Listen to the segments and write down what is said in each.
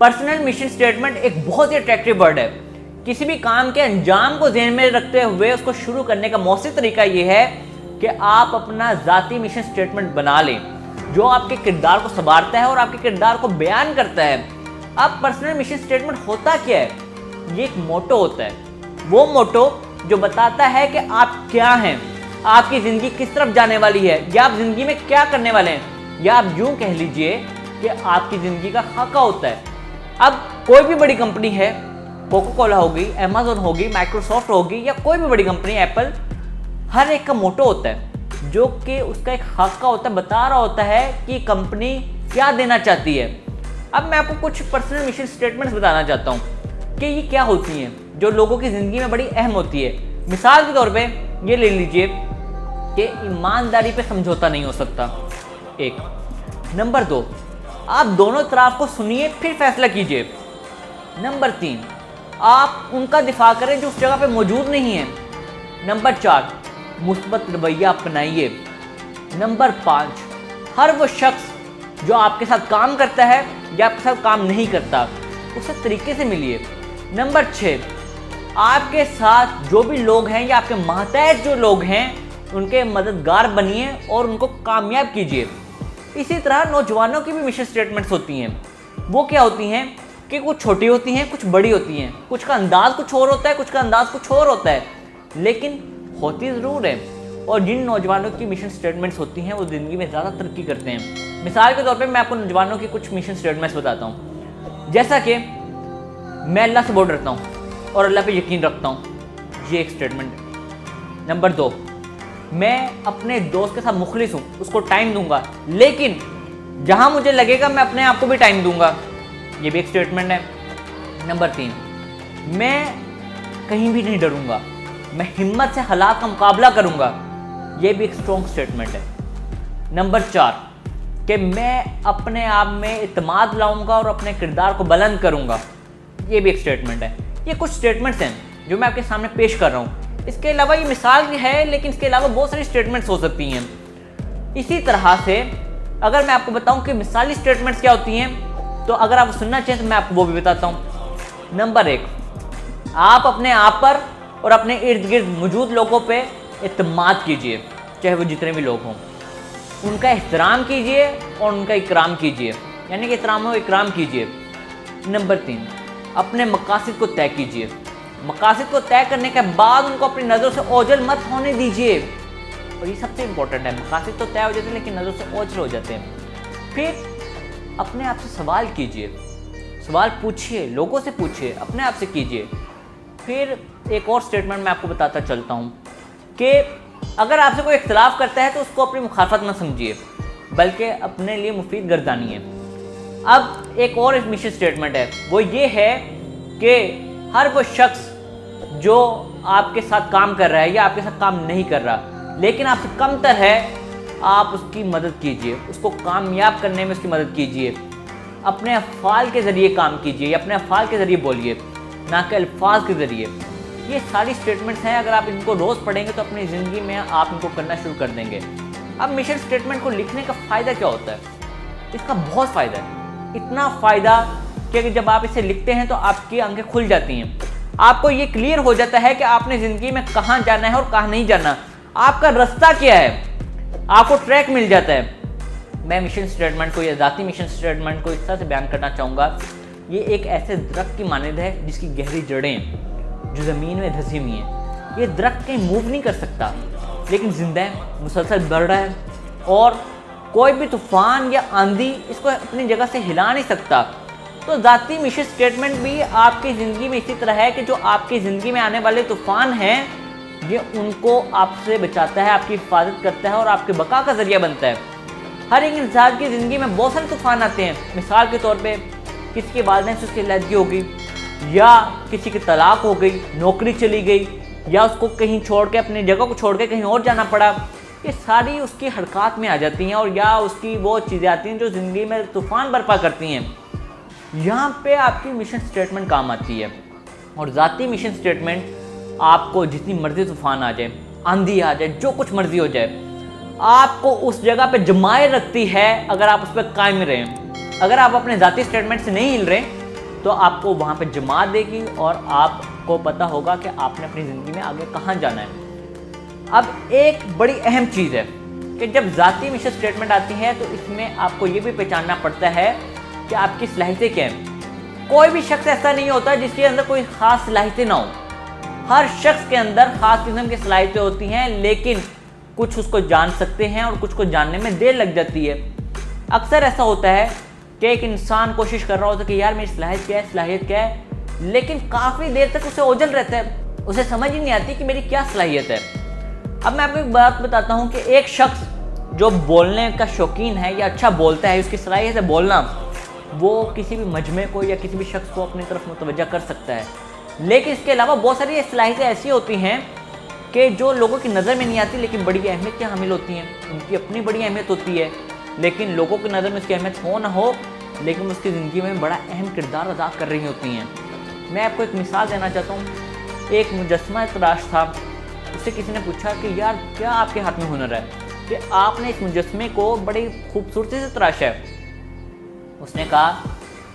Personal mission statement एक बहुत ही attractive word है। किसी भी काम के अंजाम को ध्यान में रखते हुए उसको शुरू करने का मौसम तरीका ये है कि आप अपना ज़ाती मिशन स्टेटमेंट बना लें, जो आपके किरदार को संवारता है और आपके किरदार को बयान करता है। अब पर्सनल मिशन स्टेटमेंट होता क्या है? ये एक मोटो होता है, वो मोटो जो बताता है कि आप क्या हैं, आपकी ज़िंदगी किस तरफ जाने वाली है, या आप ज़िंदगी में क्या करने वाले हैं, या आप यूँ कह लीजिए कि आपकी ज़िंदगी का खाका होता है। अब कोई भी बड़ी कंपनी है, कोका कोला होगी, अमेज़न होगी, माइक्रोसॉफ्ट होगी, या कोई भी बड़ी कंपनी एप्पल, हर एक का मोटो होता है जो कि उसका एक खाका होता है, बता रहा होता है कि कंपनी क्या देना चाहती है। अब मैं आपको कुछ पर्सनल मिशन स्टेटमेंट्स बताना चाहता हूँ कि ये क्या होती हैं जो लोगों की ज़िंदगी में बड़ी अहम होती है। मिसाल के तौर पे ये ले लीजिए कि ईमानदारी पे समझौता नहीं हो सकता, एक। नंबर 2, आप दोनों तरफ को सुनिए फिर फैसला कीजिए। नंबर 3, आप उनका दिफा करें जो उस जगह पे मौजूद नहीं है। नंबर 4, मुस्बत रवैया अपनाइए। नंबर 5, हर वो शख्स जो आपके साथ काम करता है या आपके साथ काम नहीं करता उससे तरीके से मिलिए। नंबर 6, आपके साथ जो भी लोग हैं या आपके मातहत जो लोग हैं उनके मददगार बनिए और उनको कामयाब कीजिए। इसी तरह नौजवानों की भी मिशन स्टेटमेंट्स होती हैं। वो क्या होती हैं कि कुछ छोटी होती हैं, कुछ बड़ी होती हैं, कुछ का अंदाज़ कुछ और होता है, कुछ का अंदाज़ कुछ और होता है, लेकिन होती ज़रूर है। और जिन नौजवानों की मिशन स्टेटमेंट्स होती हैं वो ज़िंदगी में ज़्यादा तरक्की करते हैं। मिसाल के तौर पे मैं आपको नौजवानों की कुछ मिशन स्टेटमेंट्स बताता हूँ। जैसा कि मैं अल्लाह से बहुत डरता हूँ और अल्लाह पे यकीन रखता हूँ, ये एक स्टेटमेंट है। नंबर 2, मैं अपने दोस्त के साथ मुखलिस हूँ, उसको टाइम दूंगा, लेकिन जहाँ मुझे लगेगा मैं अपने आप को भी टाइम दूंगा, ये भी एक स्टेटमेंट है। नंबर 3, मैं कहीं भी नहीं डरूंगा, मैं हिम्मत से हालात का मुकाबला करूंगा, ये भी एक स्ट्रॉन्ग स्टेटमेंट है। नंबर 4, कि मैं अपने आप में इत्मीनान लाऊंगा और अपने किरदार को बुलंद करूंगा, ये भी एक स्टेटमेंट है। ये कुछ स्टेटमेंट्स हैं जो मैं आपके सामने पेश कर रहा हूँ। इसके अलावा ये मिसाल है, लेकिन इसके अलावा बहुत सारी स्टेटमेंट्स हो सकती हैं। इसी तरह से अगर मैं आपको बताऊं कि मिसाली स्टेटमेंट्स क्या होती हैं, तो अगर आप सुनना चाहें तो मैं आपको वो भी बताता हूं। नंबर 1, आप अपने आप पर और अपने इर्द गिर्द मौजूद लोगों पे इत्मीनान कीजिए, चाहे वो जितने भी लोग हों। उनका एहतराम कीजिए और उनका इकराम कीजिए, यानी कि एहतराम और इकराम कीजिए। नंबर 3, अपने मकासद को तय कीजिए। मकासद को तय करने के बाद उनको अपनी नज़रों से ओझल मत होने दीजिए, और ये सबसे इम्पोर्टेंट है। मकासद तो तय हो जाते हैं लेकिन नज़रों से ओझल हो जाते हैं। फिर अपने आप से सवाल कीजिए, सवाल पूछिए, लोगों से पूछिए, अपने आप से कीजिए। फिर एक और स्टेटमेंट मैं आपको बताता चलता हूँ कि अगर आपसे कोई इख्तलाफ करता है तो उसको अपनी मुखालफत मत समझिए, बल्कि अपने लिए मुफीद गर्दानिए। अब एक और मिशन स्टेटमेंट है, वो ये है कि हर वो शख्स जो आपके साथ काम कर रहा है या आपके साथ काम नहीं कर रहा लेकिन आपसे कमतर है, आप उसकी मदद कीजिए, उसको कामयाब करने में उसकी मदद कीजिए। अपने अफ़आल के ज़रिए काम कीजिए या अपने अफ़आल के ज़रिए बोलिए, ना कि अल्फाज के ज़रिए। ये सारी स्टेटमेंट्स हैं, अगर आप इनको रोज़ पढ़ेंगे तो अपनी ज़िंदगी में आप इनको करना शुरू कर देंगे। अब मिशन स्टेटमेंट को लिखने का फ़ायदा क्या होता है? इसका बहुत फ़ायदा है, इतना फ़ायदा कि जब आप इसे लिखते हैं तो आपकी आंखें खुल जाती हैं। आपको ये क्लियर हो जाता है कि आपने ज़िंदगी में कहाँ जाना है और कहाँ नहीं जाना, आपका रास्ता क्या है, आपको ट्रैक मिल जाता है। मैं मिशन स्टेटमेंट को या ज़ाती मिशन स्टेटमेंट को इस तरह से बयान करना चाहूँगा, ये एक ऐसे दरख्त की मानद है जिसकी गहरी जड़ें जो ज़मीन में धंसी हुई हैं। ये दरख्त कहीं मूव नहीं कर सकता लेकिन ज़िंदा है, मुसलसल बढ़ रहा है, और कोई भी तूफ़ान या आंधी इसको अपनी जगह से हिला नहीं सकता। तो ज़ाती मिशन स्टेटमेंट भी आपकी ज़िंदगी में इसी तरह है कि जो आपकी ज़िंदगी में आने वाले तूफ़ान हैं, ये उनको आपसे बचाता है, आपकी हिफाजत करता है और आपके बका का ज़रिया बनता है। हर एक इंसान की ज़िंदगी में बहुत सारे तूफ़ान आते हैं। मिसाल के तौर पे किसी के वालिदैन से उसकी अलहदगी हो गई, या किसी की तलाक हो गई, नौकरी चली गई, या उसको कहीं छोड़ के अपनी जगह को छोड़ के कहीं और जाना पड़ा। ये सारी उसकी हरकत में आ जाती हैं, और या उसकी वो चीज़ें आती हैं जो ज़िंदगी में तूफ़ान बर्पा करती हैं। यहाँ पे आपकी मिशन स्टेटमेंट काम आती है। और ज़ाती मिशन स्टेटमेंट आपको जितनी मर्जी तूफ़ान आ जाए, आंधी आ जाए, जो कुछ मर्जी हो जाए, आपको उस जगह पे जमाए रखती है अगर आप उस पर कायम रहें। अगर आप अपने ज़ाती स्टेटमेंट से नहीं हिल रहे तो आपको वहाँ पे जमा देगी और आपको पता होगा कि आपने अपनी ज़िंदगी में आगे कहाँ जाना है। अब एक बड़ी अहम चीज़ है कि जब ज़ाती मिशन स्टेटमेंट आती है तो इसमें आपको ये भी पहचानना पड़ता है कि आपकी सलाहियतें क्या हैं। कोई भी शख्स ऐसा नहीं होता जिसके अंदर कोई ख़ास सलाहियतें ना हो। हर शख्स के अंदर ख़ास किस्म की सलाहियतें होती हैं, लेकिन कुछ उसको जान सकते हैं और कुछ को जानने में देर लग जाती है। अक्सर ऐसा होता है कि एक इंसान कोशिश कर रहा होता है कि यार मेरी सलाहियत क्या है, लेकिन काफ़ी देर तक उसे ओझल रहता है, उसे समझ ही नहीं आती कि मेरी क्या सलाहियत है। अब मैं आपको एक बात बताता हूँ कि एक शख्स जो बोलने का शौकीन है या अच्छा बोलता है, उसकी सलाहियत है बोलना, वो किसी भी मजमे को या किसी भी शख्स को अपनी तरफ मुतवज्जा कर सकता है। लेकिन इसके अलावा बहुत सारी सलाहियतें ऐसी होती हैं कि जो लोगों की नज़र में नहीं आती, लेकिन बड़ी अहमियत की हामिल होती हैं। उनकी अपनी बड़ी अहमियत होती है, लेकिन लोगों की नज़र में उसकी अहमियत हो ना हो, लेकिन उसकी ज़िंदगी में बड़ा अहम किरदार अदा कर रही होती हैं। मैं आपको एक मिसाल देना चाहता हूँ। एक मुजस्मा तराश था, उससे किसी ने पूछा कि यार क्या आपके हाथ में हुनर है कि आपने इस मुजस्मे को बड़ी खूबसूरती से तराशा है। उसने कहा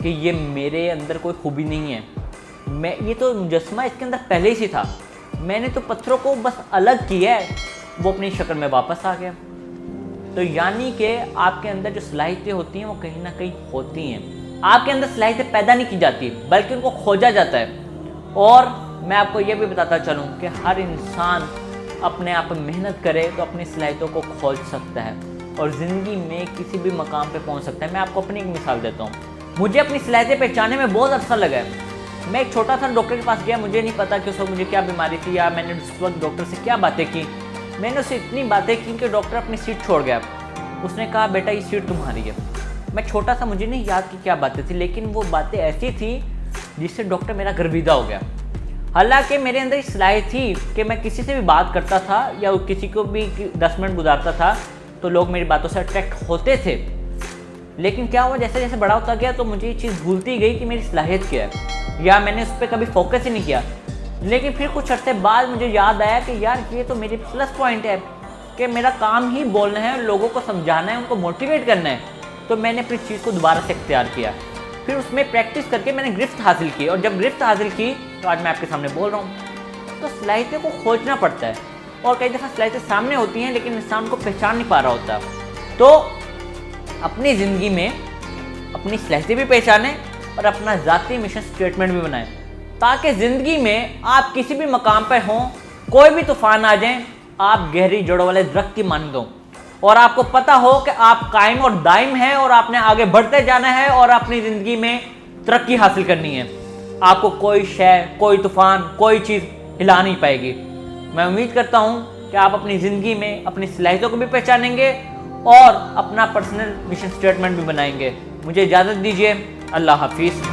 कि ये मेरे अंदर कोई खूबी नहीं है, ये तो मुजस्मा इसके अंदर पहले ही से था, मैंने तो पत्थरों को बस अलग किया है, वो अपनी शक्ल में वापस आ गया। तो यानी कि आपके अंदर जो सलाहियतें होती हैं वो कहीं ना कहीं होती हैं। आपके अंदर सलाहियतें पैदा नहीं की जाती, बल्कि उनको खोजा जाता है। और मैं आपको ये भी बताता चलूँ कि हर इंसान अपने आप में मेहनत करे तो अपनी सलाहियतों को खोज सकता है और ज़िंदगी में किसी भी मकाम पे पहुंच सकता है। मैं आपको अपनी एक मिसाल देता हूँ। मुझे अपनी सलाहियतें पहचानने में बहुत अर्सा लगा है। मैं एक छोटा सा डॉक्टर के पास गया, मुझे नहीं पता कि उस वक्त मुझे क्या बीमारी थी या मैंने उस वक्त डॉक्टर से क्या बातें की। मैंने उससे इतनी बातें की कि डॉक्टर अपनी सीट छोड़ गया। उसने कहा बेटा ये सीट तुम्हारी है। मैं छोटा सा, मुझे नहीं याद कि क्या बातें थी, लेकिन वो बातें ऐसी थी जिससे डॉक्टर मेरा गर्विदा हो गया। हालांकि मेरे अंदर सलाहियत थी कि मैं किसी से भी बात करता था या किसी को भी 10 मिनट गुजारता था तो लोग मेरी बातों से अट्रैक्ट होते थे। लेकिन क्या हुआ, जैसे जैसे बड़ा होता गया तो मुझे ये चीज़ भूलती गई कि मेरी सलाहियत क्या है, या मैंने उस पर कभी फोकस ही नहीं किया। लेकिन फिर कुछ अर्से बाद मुझे याद आया कि यार ये तो मेरी प्लस पॉइंट है कि मेरा काम ही बोलना है, लोगों को समझाना है, उनको मोटिवेट करना है। तो मैंने अपनी चीज़ को दोबारा से इख्तियार किया, फिर उसमें प्रैक्टिस करके मैंने गिरफ्त हासिल की, और जब गिरफ्त हासिल की तो आज मैं आपके सामने बोल रहा हूँ। तो सलाहियतों को खोजना पड़ता है, और कई दफ़ा सलाहियतें सामने होती हैं लेकिन इंसान को पहचान नहीं पा रहा होता। तो अपनी ज़िंदगी में अपनी सलाहियतें भी पहचानें और अपना ज़ाती मिशन स्टेटमेंट भी बनाएं, ताकि ज़िंदगी में आप किसी भी मकाम पर हों, कोई भी तूफ़ान आ जाए, आप गहरी जड़ों वाले दरख्त की मानंद हों और आपको पता हो कि आप कायम और दायम हैं और आपने आगे बढ़ते जाना है और अपनी ज़िंदगी में तरक्की हासिल करनी है। आपको कोई शय, कोई तूफ़ान, कोई चीज़ हिला नहीं पाएगी। मैं उम्मीद करता हूँ कि आप अपनी ज़िंदगी में अपनी सलाहियतों को भी पहचानेंगे और अपना पर्सनल मिशन स्टेटमेंट भी बनाएंगे। मुझे इजाज़त दीजिए। अल्लाह हाफिज़।